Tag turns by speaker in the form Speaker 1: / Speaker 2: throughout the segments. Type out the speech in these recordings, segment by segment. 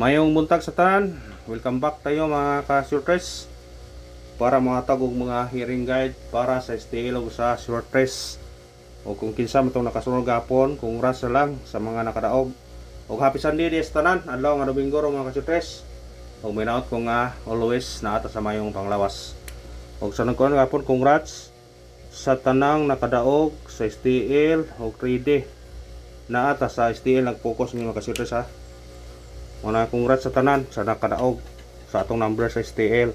Speaker 1: Mayong buntag sa tanan. Welcome back tayo mga ka-surprise para mga tagog mga hearing guide para sa STL o sa surprise. O kung kinsa mo itong nakasunod gapon, congrats na lang sa mga nakadaog. O happy Sunday di sa tanan. Adlaw nga Domingo mga ka-surprise. O may naot ko nga always na ata sa mayong panglawas. O sa nagkuhan gapon, congrats sa tanang nakadaog sa STL o 3D na ata sa STL nag-focus ng mga ka-surprise ha. Mga congrats sa tanan sa nakadaog sa atong number sa STL.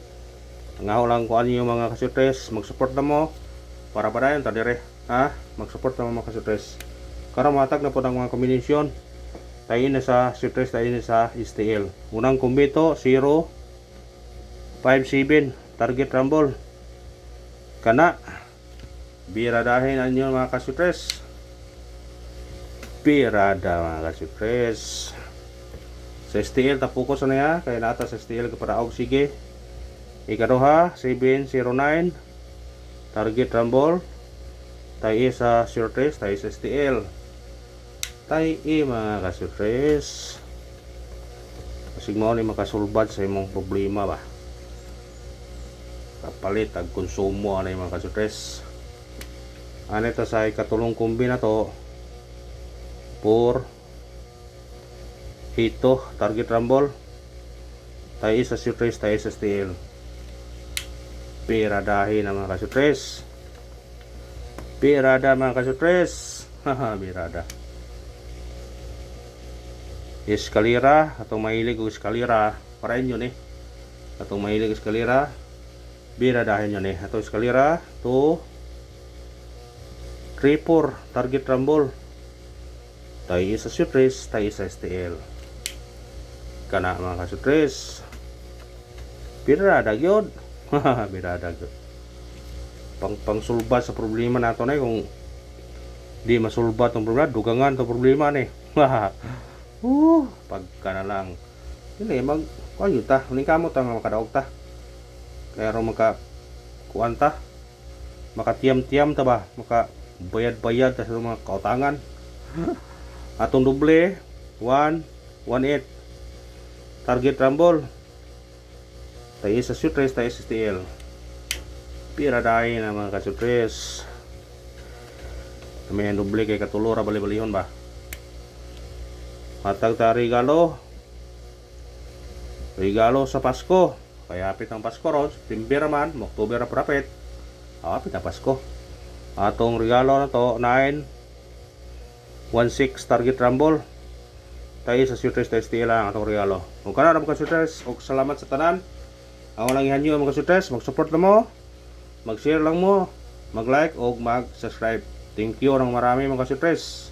Speaker 1: Nga lang ko anyo mga kasutres, mag-support na mo para padayon ta dire, ha? Mag-support na mo mga kasutres. Karon matag na po ng mga kombinasyon. Tayo na sa sutres, tayo na sa STL. Unang kumbito 0 5 7 target rumble. Kana biradahin anyo mga kasutres. Birada mga kasutres. Sa STL tapukos na ya kaya nata sa STL kaparaog sige. Ikaduha 709 target rumble. Tayo sa surtres, tayo sa STL. Tayo mga ka-surtres. Kasig mo ni makasulbad sa imong problema ba. Kapalit ag konsumo anay mga ka-surtres. Ano ito sa ikatulong kumbi na to for ito, target rumble. Tayo sa surprise, tayo sa STL. Piradahin ang mga ka-surprise. Pirada mga ka-surprise. Haha, pirada. Eskalira, atong mahilig o eskalira. Para inyo ni. Atong mahilig eskalira. Piradahin nyo ni. Atong eskalira, 2 3 4 target rumble. Tayo sa surprise, tayo sa STL. Kana mga kasutres birada gyud. Birada gyud pangsulbat sa problema nato na kung di masulbat ang problema dugangan to problema ni. Pagka na lang dili mag kanyo ta uning kamot ta nga makadaog ta kaya ro maka kuanta makatiyam-tiyam ta ba maka bayad-bayad ta sa mga kautangan. Atong doble 118 target rumble. Tayo sa surprise, tayo sa STL. Piradahin na mga ka-surprise. May doble kay katulora bali-balihon ba. Matag ta regalo. Regalo sa Pasko. Kaya hapit ang Pasko ron. September man, October na prapit. Hapit ang Pasko. Atong regalo na to 916 target rumble. Tayo sa surprise tayo STL lang atong regalo. Kung kana na mga surprise, og salamat sa tanan. Ako lang ihanyo mga surprise, mag-support na mo, mag-share lang mo, mag-like o mag-subscribe. Thank you ng marami mga surprise.